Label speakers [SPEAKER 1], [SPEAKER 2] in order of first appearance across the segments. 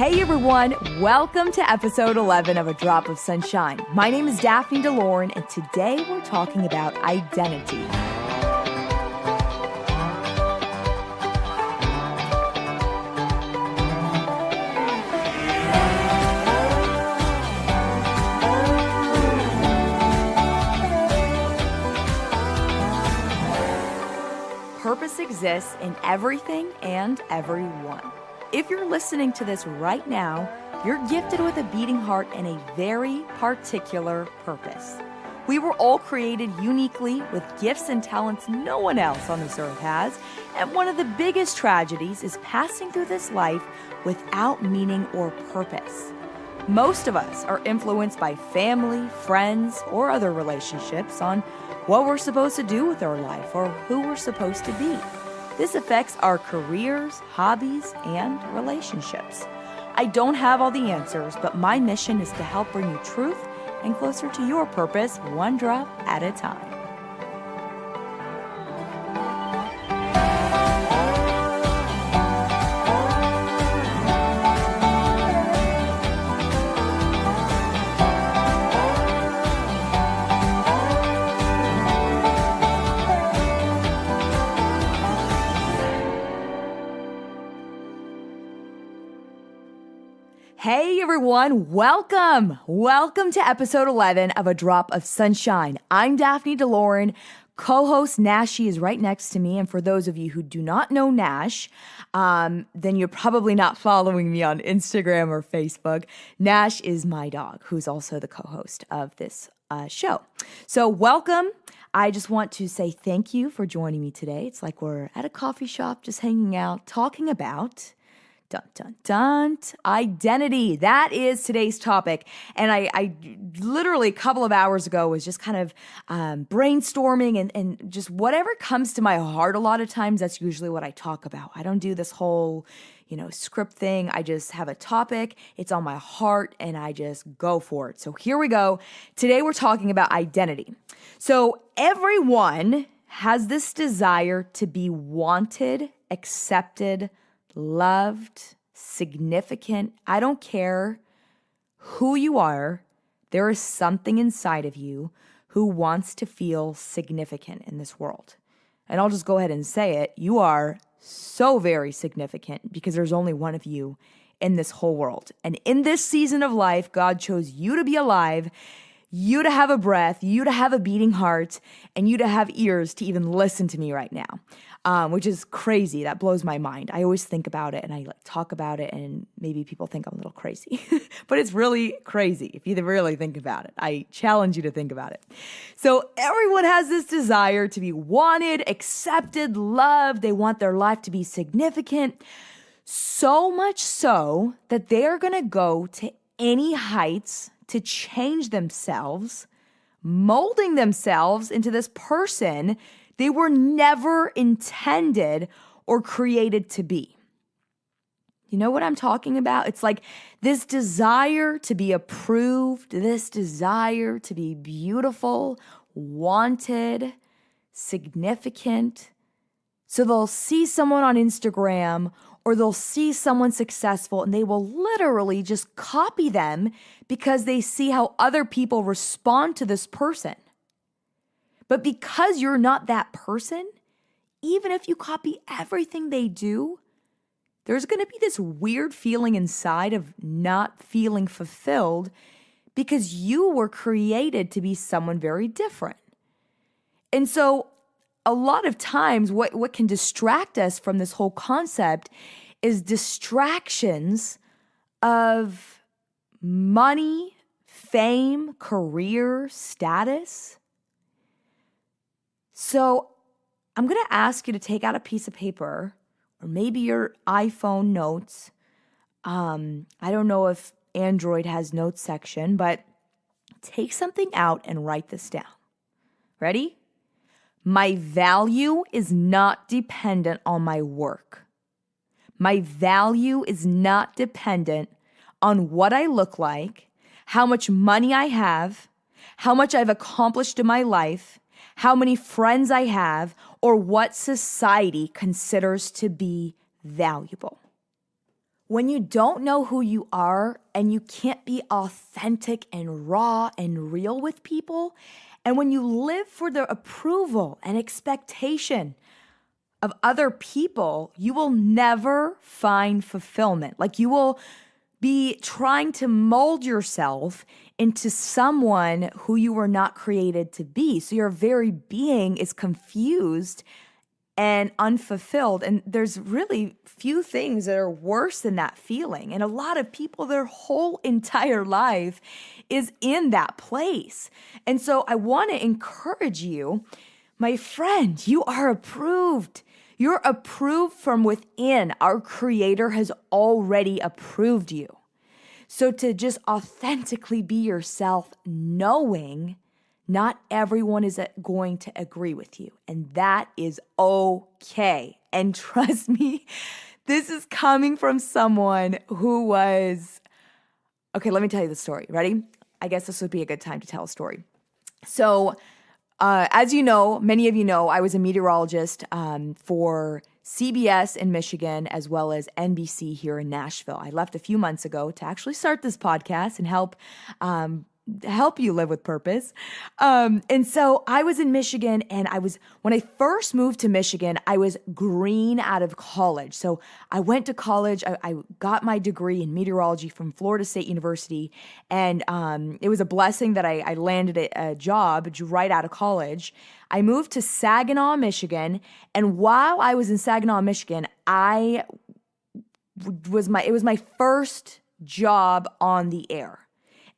[SPEAKER 1] Hey everyone, welcome to episode 11 of A Drop of Sunshine. My name is Daphne DeLorean, and today we're talking about identity. Purpose exists in everything and everyone. If you're listening to this right now, you're gifted with a beating heart and a very particular purpose. We were all created uniquely with gifts and talents no one else on this earth has, and one of the biggest tragedies is passing through this life without meaning or purpose. Most of us are influenced by family, friends, or other relationships on what we're supposed to do with our life or who we're supposed to be. This affects our careers, hobbies, and relationships. I don't have all the answers, but my mission is to help bring you truth and closer to your purpose, one drop at a time. Hey everyone, welcome! Welcome to episode 11 of A Drop of Sunshine. I'm Daphne DeLorean, co-host Nash is right next to me, and for those of you who do not know Nash, then you're probably not following me on Instagram or Facebook. Nash is my dog, who's also the co-host of this show. So welcome. I just want to say thank you for joining me today. It's like we're at a coffee shop just hanging out, talking about identity. That is today's topic. And I literally a couple of hours ago was just kind of brainstorming and just whatever comes to my heart a lot of times, that's usually what I talk about. I don't do this whole, script thing. I just have a topic, it's on my heart, and I just go for it. So here we go. Today we're talking about identity. So everyone has this desire to be wanted, accepted, loved, significant. I don't care who you are. There is something inside of you who wants to feel significant in this world. And I'll just go ahead and say it. You are so very significant because there's only one of you in this whole world. And in this season of life, God chose you to be alive, you to have a breath, you to have a beating heart, and you to have ears to even listen to me right now, which is crazy. That blows my mind. I always think about it and I talk about it, and maybe people think I'm a little crazy, but it's really crazy if you really think about it. I challenge you to think about it. So everyone has this desire to be wanted, accepted, loved. They want their life to be significant, so much so that they're going to go to any heights to change themselves, molding themselves into this person they were never intended or created to be. You know what I'm talking about? It's like this desire to be approved, this desire to be beautiful, wanted, significant. So they'll see someone on Instagram or they'll see someone successful and they will literally just copy them because they see how other people respond to this person. But because you're not that person, even if you copy everything they do, there's going to be this weird feeling inside of not feeling fulfilled because you were created to be someone very different. And so a lot of times what can distract us from this whole concept is distractions of money, fame, career, status. So I'm going to ask you to take out a piece of paper or maybe your iPhone notes. I don't know if Android has notes section, but take something out and write this down. Ready? My value is not dependent on my work. My value is not dependent on what I look like, how much money I have, how much I've accomplished in my life, how many friends I have, or what society considers to be valuable. When you don't know who you are and you can't be authentic and raw and real with people, and when you live for the approval and expectation of other people, you will never find fulfillment. Like you will be trying to mold yourself into someone who you were not created to be. So your very being is confused and unfulfilled. And there's really few things that are worse than that feeling. And a lot of people, their whole entire life is in that place. And so I want to encourage you, my friend, you are approved. You're approved from within. Our Creator has already approved you. So to just authentically be yourself, knowing not everyone is going to agree with you, and that is okay. And trust me, this is coming from someone who was, okay, let me tell you the story. Ready? I guess this would be a good time to tell a story. So, as you know, many of you know, I was a meteorologist for CBS in Michigan as well as NBC here in Nashville. I left a few months ago to actually start this podcast and help you live with purpose. And so I was in Michigan, and when I first moved to Michigan, I was green out of college. So I went to college. I got my degree in meteorology from Florida State University. And it was a blessing that I landed a job right out of college. I moved to Saginaw, Michigan. And while I was in Saginaw, Michigan, it was my first job on the air.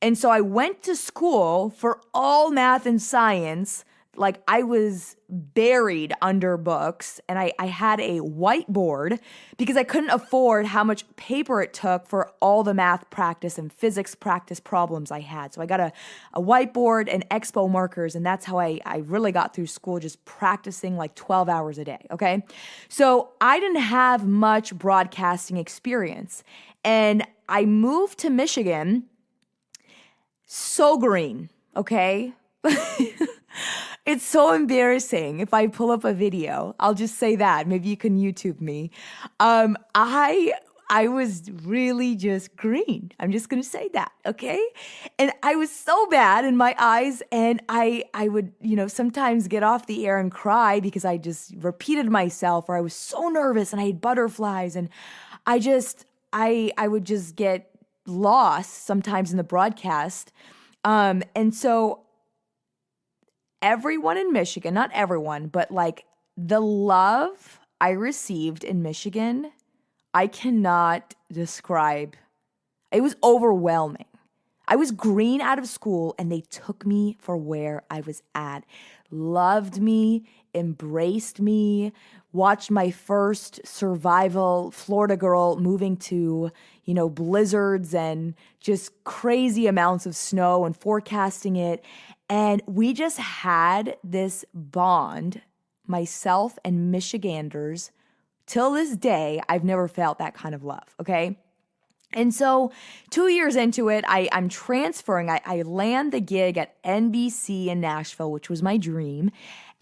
[SPEAKER 1] And so I went to school for all math and science, like I was buried under books, and I had a whiteboard because I couldn't afford how much paper it took for all the math practice and physics practice problems I had. So I got a whiteboard and expo markers, and that's how I really got through school, just practicing like 12 hours a day, okay? So I didn't have much broadcasting experience, and I moved to Michigan. So green, okay? It's so embarrassing. If I pull up a video, I'll just say that. Maybe you can YouTube me. I was really just green. I'm just gonna say that, okay? And I was so bad in my eyes, and I would, sometimes get off the air and cry because I just repeated myself, or I was so nervous and I had butterflies, and I would just get lost sometimes in the broadcast. And so everyone in Michigan, not everyone, but like the love I received in Michigan, I cannot describe. It was overwhelming. I was green out of school, and they took me for where I was at, loved me, embraced me, watched my first survival Florida girl moving to, blizzards and just crazy amounts of snow and forecasting it. And we just had this bond, myself and Michiganders. Till this day, I've never felt that kind of love, okay? And so 2 years into it, I'm transferring. I land the gig at NBC in Nashville, which was my dream.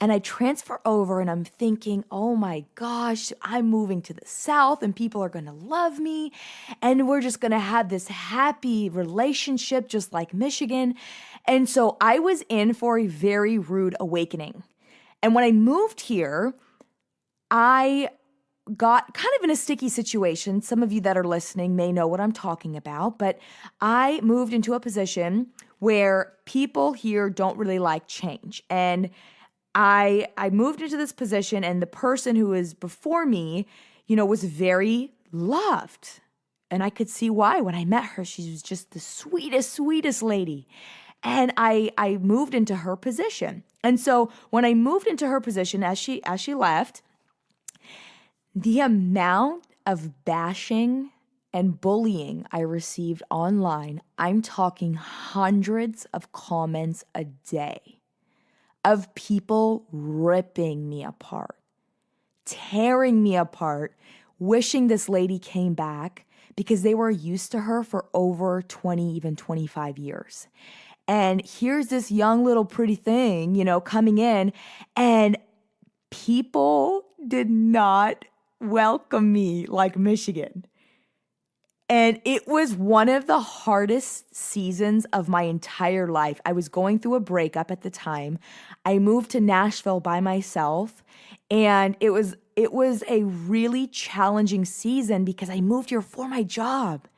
[SPEAKER 1] And I transfer over, and I'm thinking, oh my gosh, I'm moving to the South and people are going to love me. And we're just going to have this happy relationship just like Michigan. And so I was in for a very rude awakening. And when I moved here, I got kind of in a sticky situation. Some of you that are listening may know what I'm talking about, but I moved into a position where people here don't really like change. And I moved into this position, and the person who was before me, was very loved. And I could see why. When I met her, she was just the sweetest lady. And I moved into her position. And so when I moved into her position, as she left, the amount of bashing and bullying I received online, I'm talking hundreds of comments a day of people ripping me apart, tearing me apart, wishing this lady came back because they were used to her for over 20, even 25 years. And here's this young little pretty thing, coming in, and people did not welcome me like Michigan. And it was one of the hardest seasons of my entire life. I was going through a breakup at the time. I moved to Nashville by myself, and it was a really challenging season because I moved here for my job.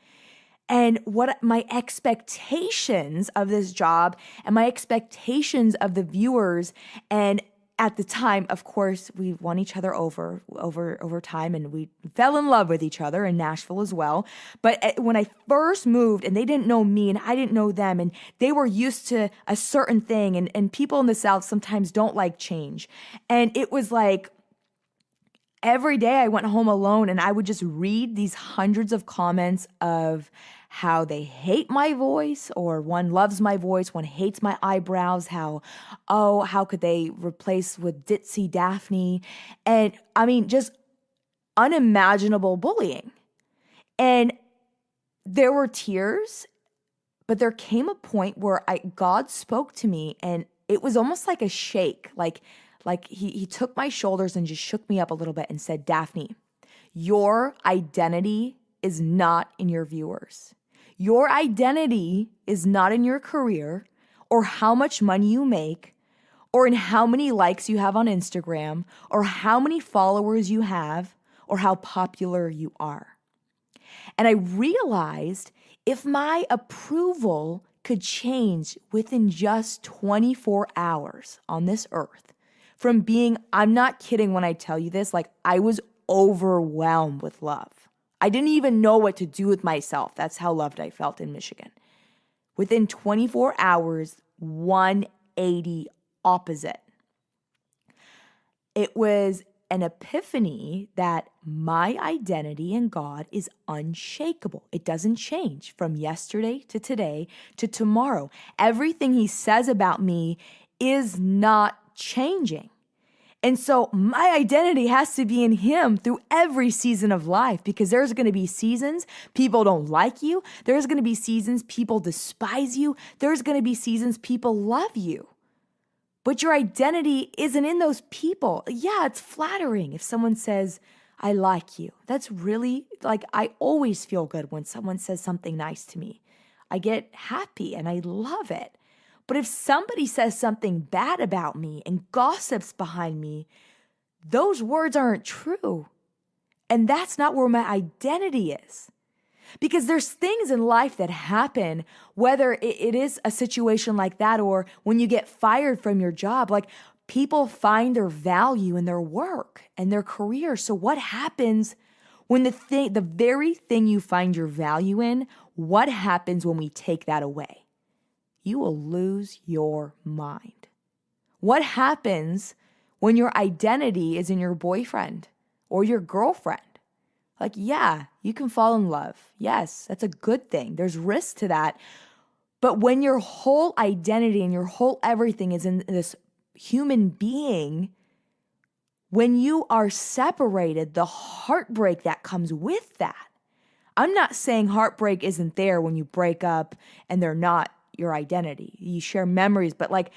[SPEAKER 1] And what my expectations of this job and my expectations of the viewers, and at the time, of course, we won each other over time, and we fell in love with each other in Nashville as well. But when I first moved, and they didn't know me and I didn't know them, and they were used to a certain thing, and people in the South sometimes don't like change. And it was like every day I went home alone and I would just read these hundreds of comments of how they hate my voice, or one loves my voice, one hates my eyebrows, how could they replace with ditzy Daphne? And I mean, just unimaginable bullying. And there were tears, but there came a point where God spoke to me, and it was almost like a shake, like he took my shoulders and just shook me up a little bit and said, Daphne, your identity is not in your viewers. Your identity is not in your career, or how much money you make, or in how many likes you have on Instagram, or how many followers you have, or how popular you are. And I realized if my approval could change within just 24 hours on this earth, from being, I'm not kidding when I tell you this, like I was overwhelmed with love. I didn't even know what to do with myself. That's how loved I felt in Michigan. Within 24 hours, 180 opposite. It was an epiphany that my identity in God is unshakable. It doesn't change from yesterday to today to tomorrow. Everything he says about me is not changing. And so my identity has to be in him through every season of life, because there's going to be seasons people don't like you. There's going to be seasons people despise you. There's going to be seasons people love you. But your identity isn't in those people. Yeah, it's flattering if someone says, I like you. That's really, like, I always feel good when someone says something nice to me. I get happy and I love it. But if somebody says something bad about me and gossips behind me, those words aren't true. And that's not where my identity is. Because there's things in life that happen, whether it is a situation like that or when you get fired from your job, like people find their value in their work and their career. So what happens when the very thing you find your value in, what happens when we take that away? You will lose your mind. What happens when your identity is in your boyfriend or your girlfriend? Like, yeah, you can fall in love. Yes, that's a good thing. There's risk to that. But when your whole identity and your whole everything is in this human being, when you are separated, the heartbreak that comes with that. I'm not saying heartbreak isn't there when you break up and they're not your identity. You share memories, but like,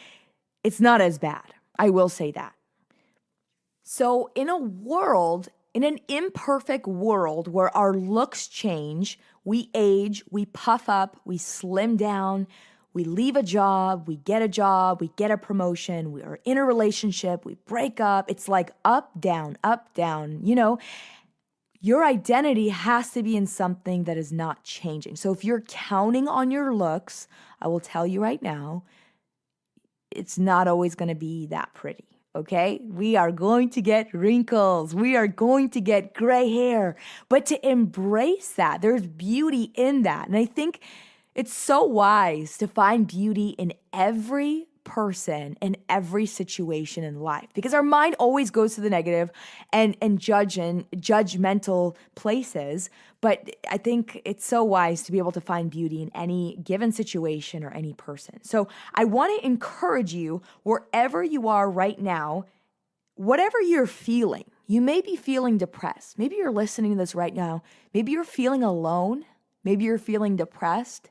[SPEAKER 1] it's not as bad. I will say that. So in an imperfect world where our looks change, we age, we puff up, we slim down, we leave a job, we get a promotion, we are in a relationship, we break up. It's like up, down, you know. Your identity has to be in something that is not changing. So if you're counting on your looks, I will tell you right now, it's not always going to be that pretty. Okay, we are going to get wrinkles. We are going to get gray hair. But to embrace that, there's beauty in that. And I think it's so wise to find beauty in every person in every situation in life, because our mind always goes to the negative and judgmental places. But I think it's so wise to be able to find beauty in any given situation or any person. So I want to encourage you, wherever you are right now, whatever you're feeling. You may be feeling depressed. Maybe you're listening to this right now. Maybe you're feeling alone. Maybe you're feeling depressed.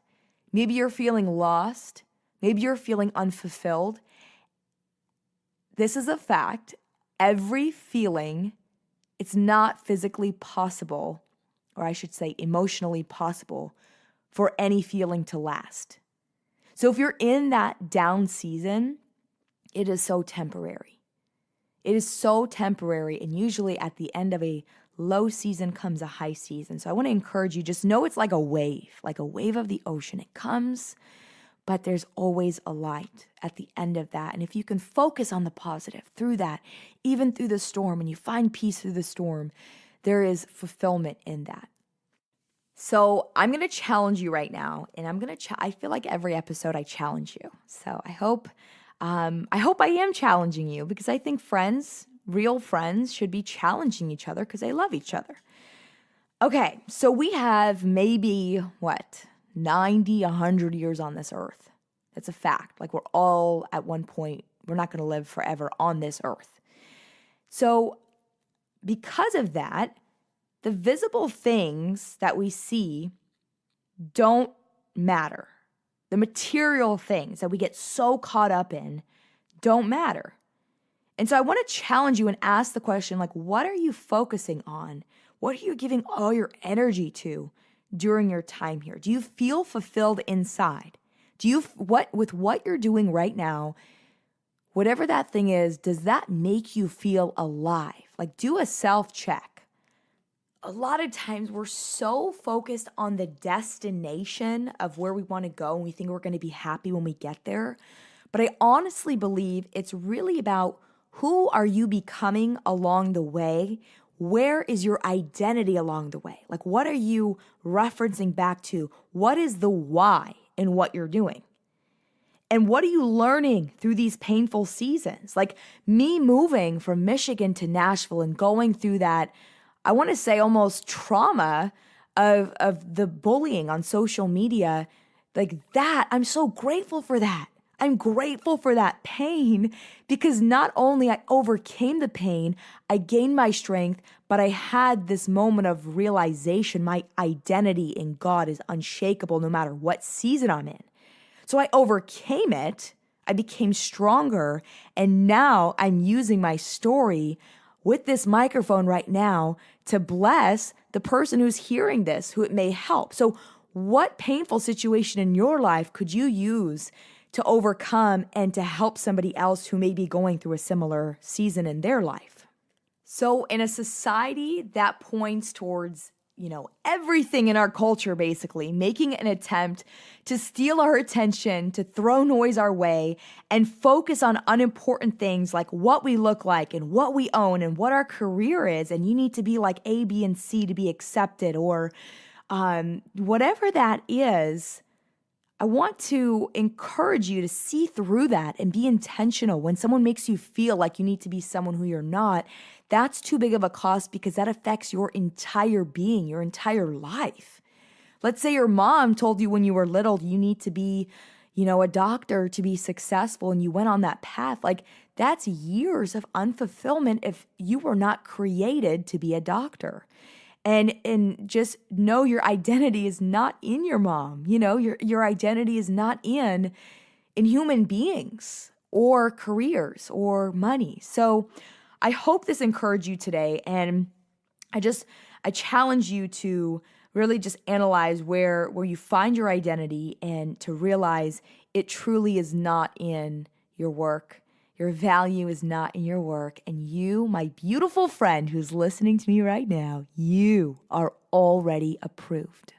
[SPEAKER 1] Maybe you're feeling lost. Maybe you're feeling unfulfilled. This is a fact. Every feeling, it's not physically possible or I should say emotionally possible, for any feeling to last. So if you're in that down season, it is so temporary. It is so temporary, and usually at the end of a low season comes a high season. So I want to encourage you, just know it's like a wave of the ocean. It comes, but there's always a light at the end of that. And if you can focus on the positive through that, even through the storm, and you find peace through the storm, there is fulfillment in that. So I'm going to challenge you right now, and I feel like every episode I challenge you. So I hope I am challenging you, because I think real friends should be challenging each other because they love each other. Okay, so we have maybe 90, 100 years on this earth. That's a fact. Like, we're all at one point, we're not going to live forever on this earth. So because of that, the visible things that we see don't matter. The material things that we get so caught up in don't matter. And so I want to challenge you and ask the question, like, what are you focusing on? What are you giving all your energy to during your time here? Do you feel fulfilled inside? With what you're doing right now, whatever that thing is, does that make you feel alive? Like, do a self-check. A lot of times we're so focused on the destination of where we want to go, and we think we're going to be happy when we get there. But I honestly believe it's really about who are you becoming along the way? Where is your identity along the way? Like, what are you referencing back to? What is the why in what you're doing? And what are you learning through these painful seasons? Like me moving from Michigan to Nashville and going through that, I want to say almost trauma of the bullying on social media, like that. I'm so grateful for that. I'm grateful for that pain, because not only I overcame the pain, I gained my strength, but I had this moment of realization. My identity in God is unshakable no matter what season I'm in. So I overcame it. I became stronger. And now I'm using my story with this microphone right now to bless the person who's hearing this, who it may help. So what painful situation in your life could you use to overcome and to help somebody else who may be going through a similar season in their life? So in a society that points towards, everything in our culture, basically making an attempt to steal our attention, to throw noise our way, and focus on unimportant things like what we look like and what we own and what our career is. And you need to be like A, B, and C to be accepted, or whatever that is. I want to encourage you to see through that and be intentional. When someone makes you feel like you need to be someone who you're not, that's too big of a cost, because that affects your entire being, your entire life. Let's say your mom told you when you were little, you need to be, a doctor to be successful, and you went on that path. Like, that's years of unfulfillment if you were not created to be a doctor. And just know your identity is not in your mom. Your identity is not in human beings or careers or money. So I hope this encouraged you today. And I challenge you to really just analyze where you find your identity, and to realize it truly is not in your work. Your value is not in your work. And you, my beautiful friend who's listening to me right now, you are already approved.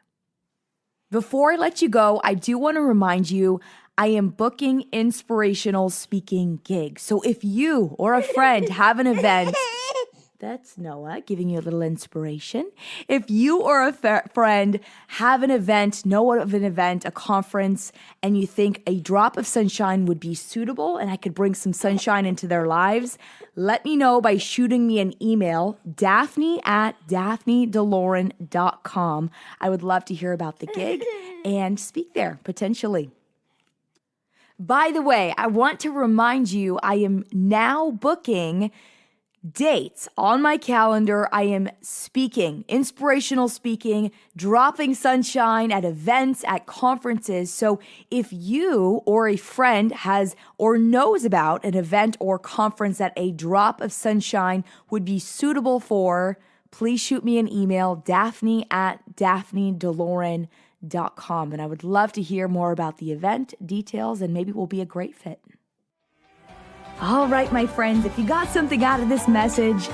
[SPEAKER 1] Before I let you go, I do want to remind you, I am booking Inspirational Speaking Gig. So if you or a friend have an event, that's Noah giving you a little inspiration. If you or a friend have an event, a conference, and you think a drop of sunshine would be suitable and I could bring some sunshine into their lives, let me know by shooting me an email, daphne@daphnedeloren.com. I would love to hear about the gig and speak there, potentially. By the way, I want to remind you, I am now booking dates on my calendar. I am speaking, inspirational speaking, dropping sunshine at events, at conferences. So if you or a friend has or knows about an event or conference that a drop of sunshine would be suitable for, please shoot me an email, daphne@daphnedeloren.com. And I would love to hear more about the event details, and maybe we'll be a great fit. All right, my friends, if you got something out of this message,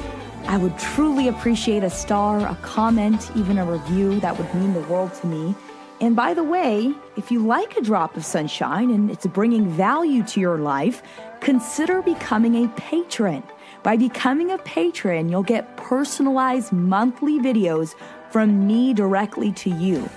[SPEAKER 1] I would truly appreciate a star, a comment, even a review. That would mean the world to me. And by the way, if you like a drop of sunshine and it's bringing value to your life, consider becoming a patron. By becoming a patron, you'll get personalized monthly videos from me directly to you.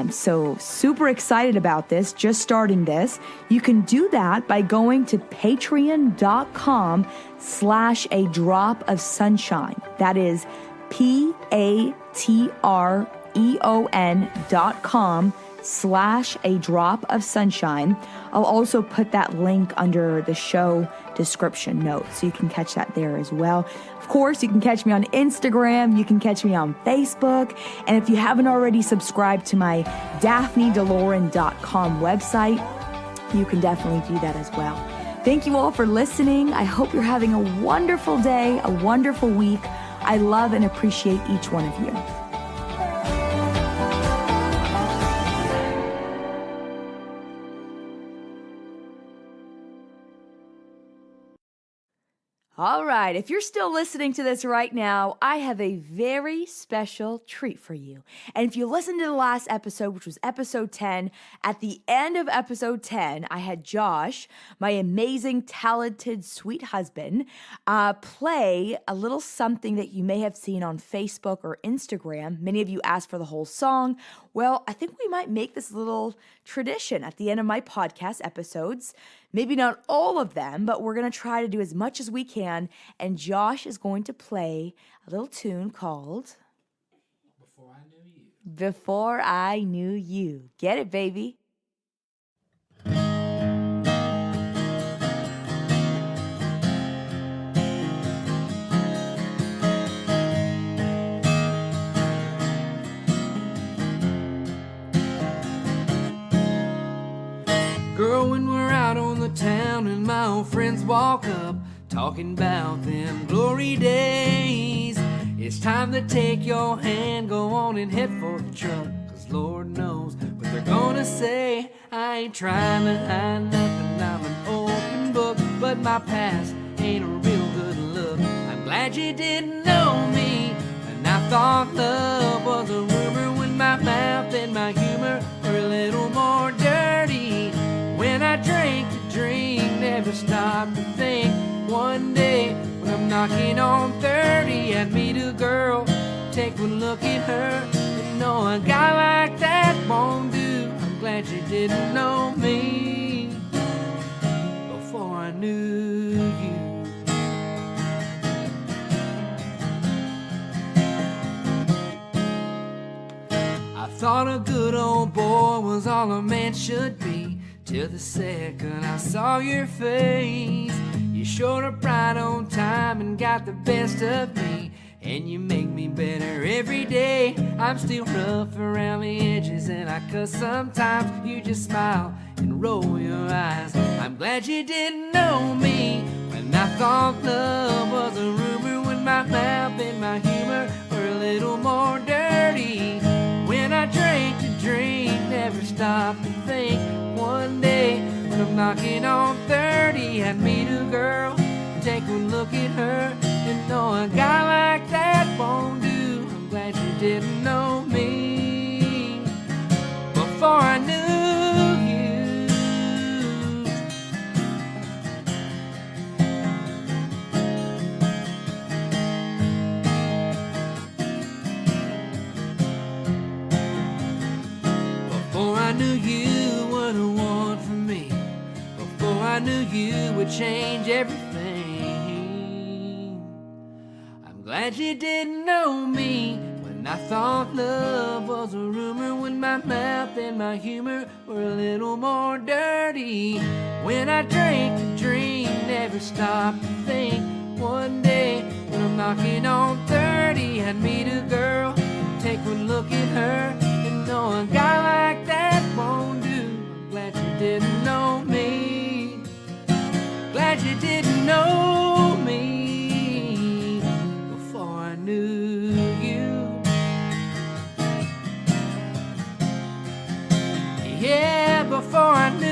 [SPEAKER 1] So super excited about this, just starting this. You can do that by going to patreon.com/a drop of sunshine. That is patreon.com/a drop of sunshine. I'll also put that link under the show description notes, so you can catch that there as well. Of course, you can catch me on Instagram, you can catch me on Facebook, and if you haven't already subscribed to my daphnedeloren.com website, you can definitely do that as well. Thank you all for listening. I hope you're having a wonderful day, a wonderful week. I love and appreciate each one of you. All right, if you're still listening to this right now, I have a very special treat for you. And if you listened to the last episode, which was episode 10, at the end of episode 10, I had Josh, my amazing, talented, sweet husband, play a little something that you may have seen on Facebook or Instagram. Many of you asked for the whole song. Well, I think we might make this little tradition at the end of my podcast episodes. Maybe not all of them, but we're going to try to do as much as we can. And Josh is going to play a little tune called Before I Knew You. Before I Knew You. Get it, baby.
[SPEAKER 2] Girl, when we're out on the town and my old friends walk up talking about them glory days, it's time to take your hand, go on and head for the truck, 'cause Lord knows what they're gonna say. I ain't trying to hide nothing, I'm an open book, but my past ain't a real good look. I'm glad you didn't know me, and I thought love was a rumor when my mouth and my humor were a little more dirty. When I drank to drink, never stopped to think. One day, when I'm knocking on 30, I'd meet a girl, take one look at her, and know a guy like that won't do. I'm glad you didn't know me before I knew you. I thought a good old boy was all a man should be, till the second I saw your face. You showed up right on time and got the best of me, and you make me better every day. I'm still rough around the edges and I cuss sometimes. You just smile and roll your eyes. I'm glad you didn't know me when I thought love was a rumor, when my mouth and my humor were a little more dirty. When I drank to drink, never stopped to think. One day, when I'm knocking on 30, I'd meet a girl, take one look at her, and know a guy like that won't do. I'm glad you didn't know me before I knew you. Before I knew you were the one for me, before I knew you would change everything. I'm glad you didn't know me when I thought love was a rumor, when my mouth and my humor were a little more dirty. When I drank to drink, never stopped to think. One day, when I'm knocking on 30, I'd meet a girl, take one look at her, and know a guy like that won't do. I'm glad you didn't know me, glad you didn't know me before I knew Yeah, before I knew